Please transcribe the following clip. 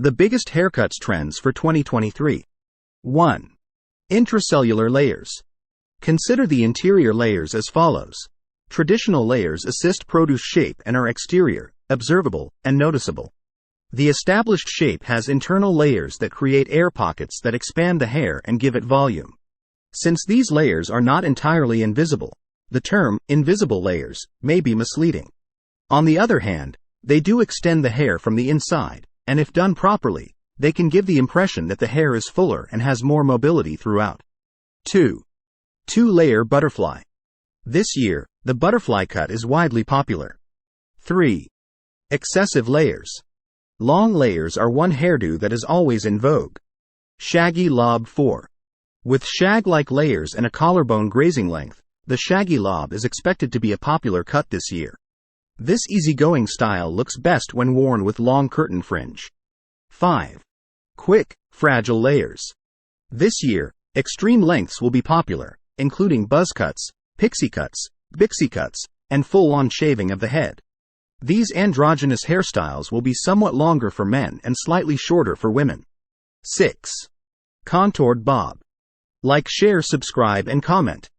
The biggest haircuts trends for 2023. 1. Intracellular layers. Consider the interior layers as follows. Traditional layers assist produce shape and are exterior, observable, and noticeable. The established shape has internal layers that create air pockets that expand the hair and give it volume. Since these layers are not entirely invisible, the term invisible layers may be misleading. On the other hand, they do extend the hair from the inside, and if done properly, they can give the impression that the hair is fuller and has more mobility throughout. 2. Two-layer butterfly. This year, the butterfly cut is widely popular. 3. Excessive layers. Long layers are one hairdo that is always in vogue. Shaggy lob. 4. With shag-like layers and a collarbone grazing length, the shaggy lob is expected to be a popular cut this year. This easygoing style looks best when worn with long curtain fringe. 5. Quick, fragile layers. This year, extreme lengths will be popular, including buzz cuts, pixie cuts, Pixie Cuts, and full-on shaving of the head. These androgynous hairstyles will be somewhat longer for men and slightly shorter for women. 6. Contoured bob. Like, share, subscribe, and comment.